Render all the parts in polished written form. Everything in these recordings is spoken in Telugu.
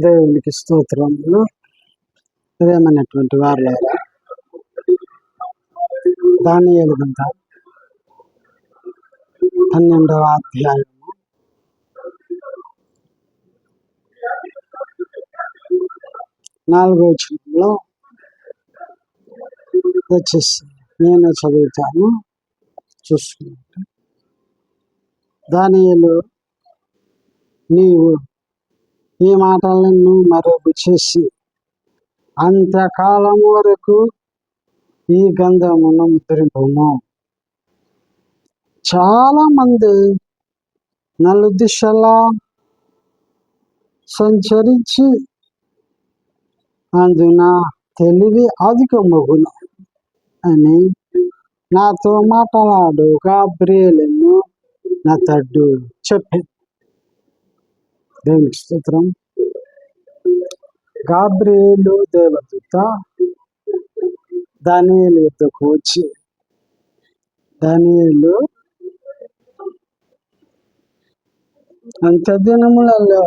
దేవునికి స్తోత్రములు. ప్రియమైనటువంటి వారులారా, దానియేలు గ్రంథం 12వ అధ్యాయము 4వ వచనంలో వచ్చేసి నేను చదువుతాను, చూసుకుంటా. దానియేలు, నీవు ఈ మాటలను మరుగు చేసి అంత్యకాలం వరకు ఈ గంధమును ముద్రింపుము. చాలా మంది నలుదిశలా సంచరించి అందున తెలివి అధికమగును అని నాతో మాట్లాడు గాబ్రియేలును నాతోడు చెప్పి. దేవునికి స్తోత్రం. గాబ్రియేలు దేవదూత దానియేలు యొద్దకు వచ్చి, దానియేలు, అంత్యదినములలో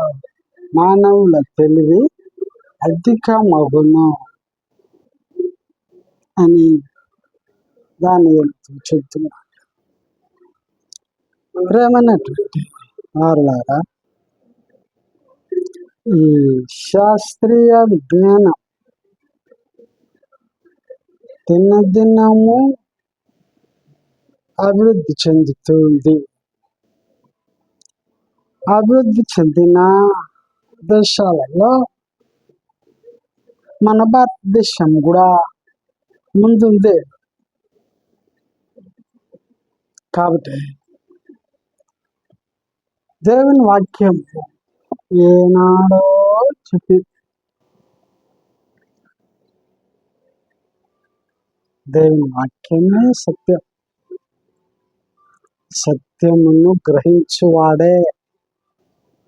మానవుల తెలివి అధికమగును అని దానియేలుతో చెప్తున్నాడు. ప్రేమైనటువంటి వారులారా, ఈ శాస్త్రీయ విజ్ఞానం దినదినము అభివృద్ధి చెందుతుంది. అభివృద్ధి చెందిన దేశాలలో మన భారతదేశం కూడా ముందుంది. కాబట్టి దేవుని వాక్యం ఏనాడో చెప్పి, దేవుని వాక్యమే సత్యం. సత్యమును గ్రహించువాడే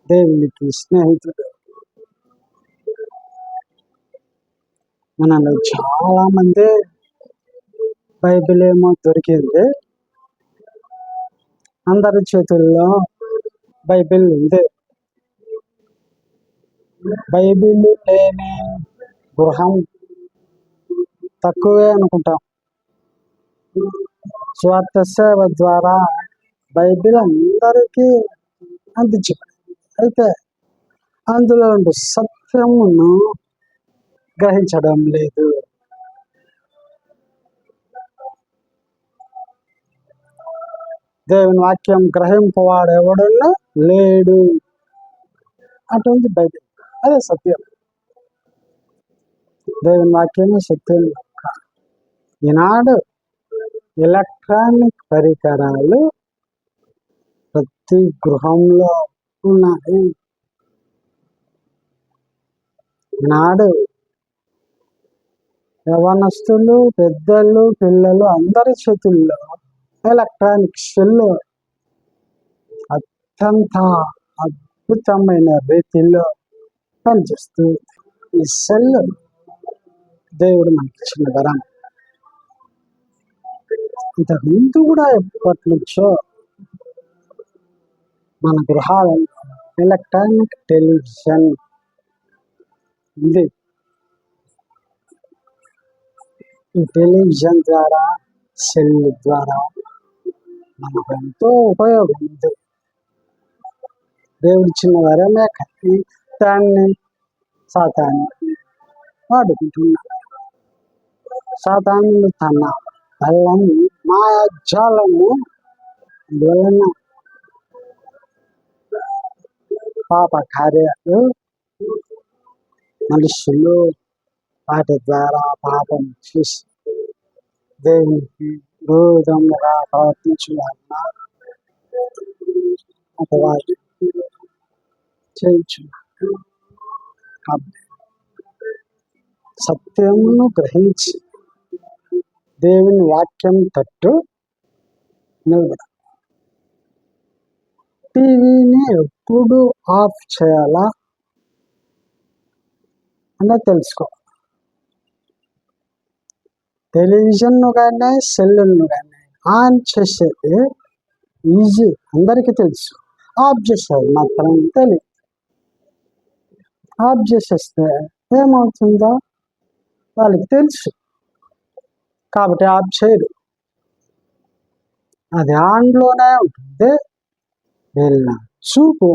దేవునికి స్నేహితుడు. మనలో చాలా మంది బైబిల్ ఏమో దొరికింది, అందరి చేతుల్లో బైబిల్ ఉంది. బైబిల్ లేని గృహం తక్కువే అనుకుంటాం. స్వార్థ సేవ ద్వారా బైబిల్ అందరికీ అందించారు. అయితే అందులో సత్యమును గ్రహించడం లేదు. దేవుని వాక్యం గ్రహింపవాడు ఎవడన్నా లేడు. అటువంటి బైబిల్ అదే సత్యం. దేవుని వాక్యమే సత్యం. ఈనాడు ఎలక్ట్రానిక్ పరికరాలు ప్రతి గృహంలో ఉన్నాయి. ఈనాడు యవనస్తులు, పెద్దలు, పిల్లలు అందరి చేతుల్లో ఎలక్ట్రానిక్ సెల్ అత్యంత అద్భుతమైన రీతిలో పనిచేస్తుంది. ఈ సెల్ దేవుడు మనకి ఇచ్చిన వరం. ఇంతకుముందు కూడా ఎప్పటి నుంచో మన గృహాలలో ఎలక్ట్రానిక్ టెలివిజన్ ఉంది. ఈ టెలివిజన్ ద్వారా, సెల్ ద్వారా మనకు ఎంతో ఉపయోగం ఉంది. దేవుడి చిన్న వరమే కానీ దాన్ని సాతాను వాడుకుంటున్నాడు. సాతాను తన బలము, మాయాజాలము వలన పాప కార్యాలు మనుషులు వాటి ద్వారా పాపం చేసి దేవునికి విరోధముగా ప్రవర్తించున్నా అపవాది చేయించున్నాడు. కాబట్టి సత్యమును గ్రహించి దేవుని వాక్యం తట్టు నిలబడ. టీవీని ఎప్పుడు ఆఫ్ చేయాలా అనేది తెలుసుకో. టెలివిజన్ను కానీ సెల్లును కానీ ఆన్ చేసేది ఈజీ, అందరికీ తెలుసు. ఆఫ్ చేసేది మాత్రం తెలియదు. ఆఫ్ చేసేస్తే ఏమవుతుందో వాళ్ళకి తెలుసు, కాబట్టి ఆఫ్ చేయరు. అది ఆన్లోనే ఉంటుంది, వీళ్ళ చూపు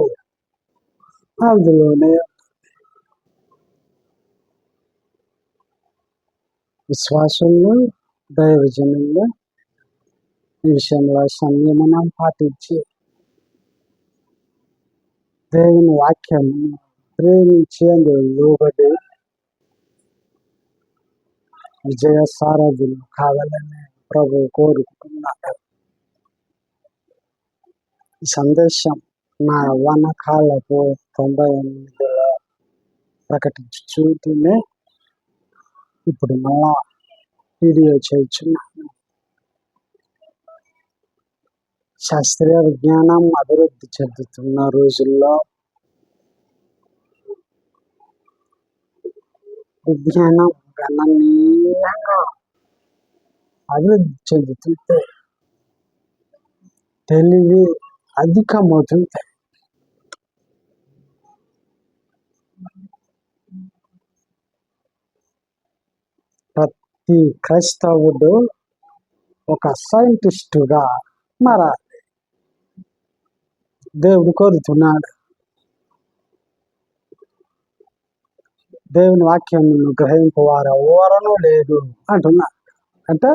అందులోనే. విశ్వాసంలో దైవజనంలో ఈ విషయంలో సంయమనం పాటించి దేవుని వాక్యం ప్రేమించి అందులో లోబడి విజయ సారథులు కావాలని ప్రభు కోరుకుంటున్నాడు. ఈ సందేశం నా వనకాలపు 98లో ప్రకటించుతూనే ఇప్పుడు మళ్ళా వీడియో చేయించున్నాను. శాస్త్రీయ విజ్ఞానం అభివృద్ధి చెందుతున్న రోజుల్లో విజ్ఞానం గణనీయంగా అభివృద్ధి చెందుతుంటే తెలివి అధికమవుతుంది. ప్రతి క్రైస్తవుడు ఒక సైంటిస్టుగా మారాలి దేవుడు కోరుతున్నాడు. దేవుని వాక్యం గ్రహింపువారు ఎవరనూ లేదు అంటున్నాడు. అంటే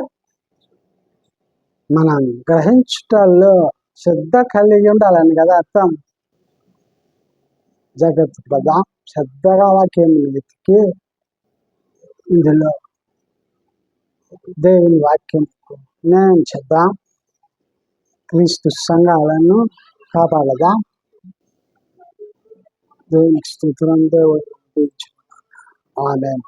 మనం గ్రహించటంలో శ్రద్ధ కలిగి ఉండాలని కదా అర్థం. జగత్ కదా శ్రద్ధగా వాక్యం వెతికి ఇందులో దేవుని వాక్యం న్యాయం చేద్దాం, క్రీస్తు సంఘాలను కాపాడదాం. దేవునికి స్తోత్రం. దేవుడు ఆమేన్.